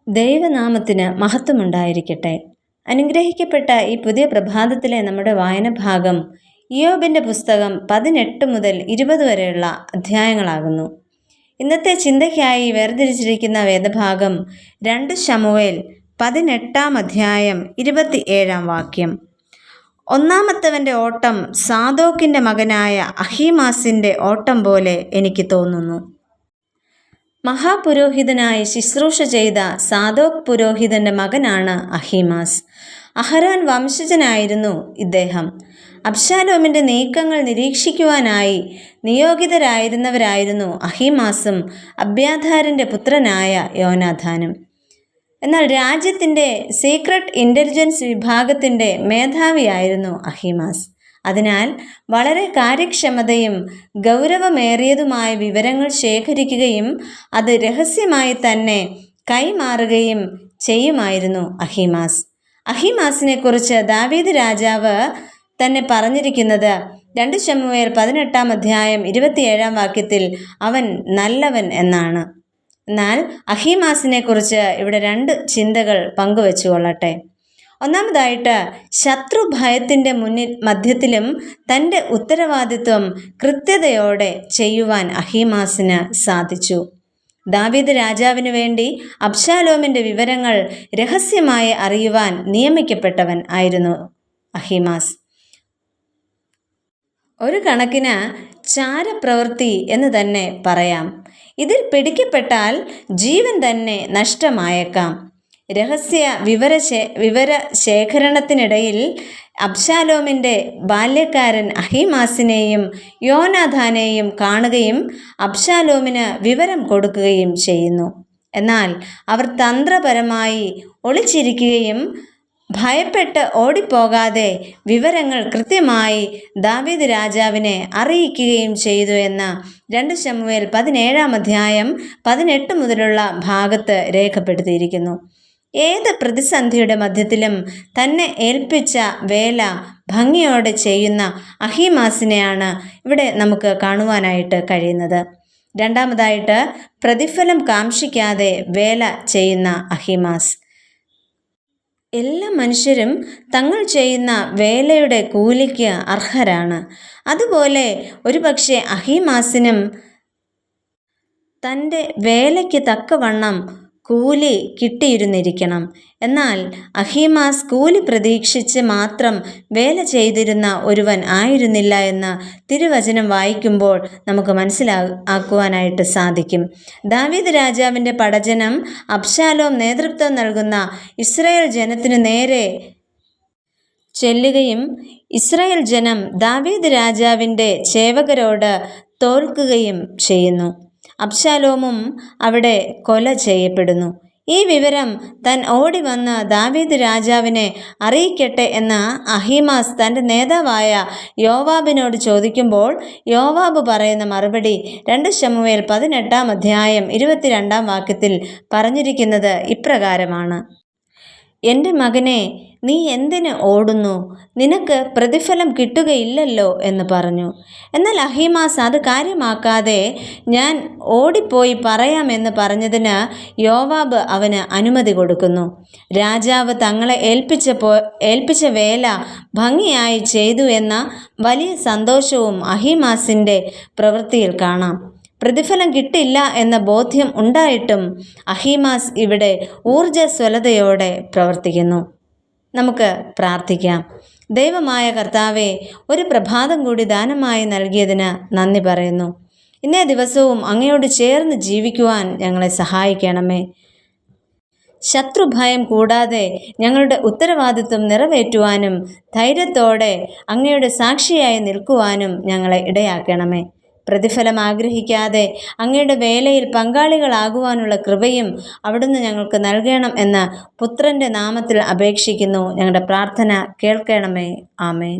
ദൈവനാമത്തിന് മഹത്വമുണ്ടായിരിക്കട്ടെ. അനുഗ്രഹിക്കപ്പെട്ട ഈ പുതിയ പ്രഭാതത്തിലെ നമ്മുടെ വായന ഭാഗം ഇയ്യോബിൻ്റെ പുസ്തകം 18 മുതൽ 20 വരെയുള്ള അധ്യായങ്ങളാകുന്നു. ഇന്നത്തെ ചിന്തയ്ക്കായി വേർതിരിച്ചിരിക്കുന്ന വേദഭാഗം 2 ശമൂവേൽ 18-ാം അധ്യായം 27-ാം വാക്യം. ഒന്നാമത്തവൻ്റെ ഓട്ടം സാദോക്കിൻ്റെ മകനായ അഹീമാസിൻ്റെ ഓട്ടം പോലെ എനിക്ക് തോന്നുന്നു. മഹാപുരോഹിതനായി ശുശ്രൂഷ ചെയ്ത സാദോക്ക് പുരോഹിതൻ്റെ മകനാണ് അഹീമാസ്. അഹരോൻ വംശജനായിരുന്നു ഇദ്ദേഹം. അബ്ശാലോമിൻ്റെ നീക്കങ്ങൾ നിരീക്ഷിക്കുവാനായി നിയോഗിതരായിരുന്നവരായിരുന്നു അഹീമാസും അബ്യാഥാരിൻ്റെ പുത്രനായ യോനാഥാനും. എന്നാൽ രാജ്യത്തിൻ്റെ സീക്രട്ട് ഇൻ്റലിജൻസ് വിഭാഗത്തിൻ്റെ മേധാവിയായിരുന്നു അഹീമാസ്. അതിനാൽ വളരെ കാര്യക്ഷമതയും ഗൗരവമേറിയതുമായ വിവരങ്ങൾ ശേഖരിക്കുകയും അത് രഹസ്യമായി തന്നെ കൈമാറുകയും ചെയ്യുമായിരുന്നു അഹീമാസ്. അഹീമാസിനെക്കുറിച്ച് ദാവീദ് രാജാവ് തന്നെ പറഞ്ഞിരിക്കുന്നത് 2 ശമൂവേൽ 18-ാം അധ്യായം 27-ാം വാക്യത്തിൽ അവൻ നല്ലവൻ എന്നാണ്. എന്നാൽ അഹീമാസിനെക്കുറിച്ച് ഇവിടെ 2 ചിന്തകൾ പങ്കുവെച്ചു കൊള്ളട്ടെ. ഒന്നാമതായിട്ട്, ശത്രുഭയത്തിൻ്റെ മധ്യത്തിലും തൻ്റെ ഉത്തരവാദിത്വം കൃത്യതയോടെ ചെയ്യുവാൻ അഹീമാസിന് സാധിച്ചു. ദാവീദ് രാജാവിന് വേണ്ടി അബ്ശാലോമിൻ്റെ വിവരങ്ങൾ രഹസ്യമായി അറിയുവാൻ നിയമിക്കപ്പെട്ടവൻ ആയിരുന്നു അഹീമാസ്. ഒരു കണക്കിന് ചാരപ്രവൃത്തി എന്ന് തന്നെ പറയാം. ഇതിൽ പിടിക്കപ്പെട്ടാൽ ജീവൻ തന്നെ നഷ്ടമായേക്കാം. രഹസ്യ വിവരശേഖരണത്തിനിടയിൽ അബ്ശാലോമിൻ്റെ ബാല്യക്കാരൻ അഹീമാസിനെയും യോനാഥാനെയും കാണുകയും അബ്ശാലോമിന് വിവരം കൊടുക്കുകയും ചെയ്യുന്നു. എന്നാൽ അവർ തന്ത്രപരമായി ഒളിച്ചിരിക്കുകയും ഭയപ്പെട്ട് ഓടിപ്പോകാതെ വിവരങ്ങൾ കൃത്യമായി ദാവീദ് രാജാവിനെ അറിയിക്കുകയും ചെയ്തു എന്ന് 2 ശമൂവേൽ 17-ാം അധ്യായം 18 മുതലുള്ള ഭാഗത്ത് രേഖപ്പെടുത്തിയിരിക്കുന്നു. ഏത് പ്രതിസന്ധിയുടെ മധ്യത്തിലും തന്നെ ഏൽപ്പിച്ച വേല ഭംഗിയോടെ ചെയ്യുന്ന അഹീമാസിനെയാണ് ഇവിടെ നമുക്ക് കാണുവാനായിട്ട് കഴിയുന്നത്. രണ്ടാമതായിട്ട്, പ്രതിഫലം കാംക്ഷിക്കാതെ വേല ചെയ്യുന്ന അഹീമാസ്. എല്ലാ മനുഷ്യരും തങ്ങൾ ചെയ്യുന്ന വേലയുടെ കൂലിക്ക് അർഹരാണ്. അതുപോലെ ഒരുപക്ഷെ അഹീമാസിനും തൻ്റെ വേലയ്ക്ക് തക്കവണ്ണം കൂലി കിട്ടിയിരുന്നിരിക്കണം. എന്നാൽ അഹീമാസ് കൂലി പ്രതീക്ഷിച്ച് മാത്രം വേല ചെയ്തിരുന്ന ഒരുവൻ ആയിരുന്നില്ല എന്ന് തിരുവചനം വായിക്കുമ്പോൾ നമുക്ക് മനസ്സിലാക്കുവാനായിട്ട് സാധിക്കും. ദാവീദ് രാജാവിൻ്റെ പടജനം അബ്ശാലോം നേതൃത്വം നൽകുന്ന ഇസ്രായേൽ ജനത്തിനു നേരെ ചെല്ലുകയും ഇസ്രായേൽ ജനം ദാവീദ് രാജാവിൻ്റെ ചേവകരോട് തോൽക്കുകയും ചെയ്യുന്നു. അബ്ശാലോമും അവിടെ കൊല ചെയ്യപ്പെടുന്നു. ഈ വിവരം താൻ ഓടി വന്ന് ദാവീദ് രാജാവിനെ അറിയിക്കട്ടെ എന്ന് അഹീമാസ് തൻ്റെ നേതാവായ യോവാബിനോട് ചോദിക്കുമ്പോൾ യോവാബ് പറയുന്ന മറുപടി 2 ശമൂവേൽ 18-ാം അധ്യായം 22-ാം വാക്യത്തിൽ പറഞ്ഞിരിക്കുന്നത് ഇപ്രകാരമാണ്: എൻ്റെ മകനെ, നീ എന്തിന് ഓടുന്നു? നിനക്ക് പ്രതിഫലം കിട്ടുകയില്ലല്ലോ എന്ന് പറഞ്ഞു. എന്നാൽ അഹീമാസ് അത് കാര്യമാക്കാതെ ഞാൻ ഓടിപ്പോയി പറയാമെന്ന് പറഞ്ഞതിന് യോവാബ് അവന് അനുമതി കൊടുക്കുന്നു. രാജാവ് തങ്ങളെ ഏൽപ്പിച്ച വേല ഭംഗിയായി ചെയ്തു എന്ന വലിയ സന്തോഷവും അഹീമാസിൻ്റെ പ്രവൃത്തിയിൽ കാണാം. പ്രതിഫലം കിട്ടില്ല എന്ന ബോധ്യം ഉണ്ടായിട്ടും അഹീമാസ് ഇവിടെ ഊർജ്ജസ്വലതയോടെ പ്രവർത്തിക്കുന്നു. നമുക്ക് പ്രാർത്ഥിക്കാം. ദൈവമായ കർത്താവേ, ഒരു പ്രഭാതം കൂടി ദാനമായി നൽകിയതിന് നന്ദി പറയുന്നു. ഇന്നേ ദിവസവും അങ്ങയോട് ചേർന്ന് ജീവിക്കുവാൻ ഞങ്ങളെ സഹായിക്കണമേ. ശത്രുഭയം കൂടാതെ ഞങ്ങളുടെ ഉത്തരവാദിത്വം നിറവേറ്റുവാനും ധൈര്യത്തോടെ അങ്ങയുടെ സാക്ഷിയായി നിൽക്കുവാനും ഞങ്ങളെ ഇടയാക്കണമേ. പ്രതിഫലം ആഗ്രഹിക്കാതെ അങ്ങയുടെ വേലയിൽ പങ്കാളികളാകുവാനുള്ള കൃപയും അവിടുന്ന് ഞങ്ങൾക്ക് നൽകണം എന്ന് പുത്രൻ്റെ നാമത്തിൽ അപേക്ഷിക്കുന്നു. ഞങ്ങളുടെ പ്രാർത്ഥന കേൾക്കണമേ. ആമേൻ.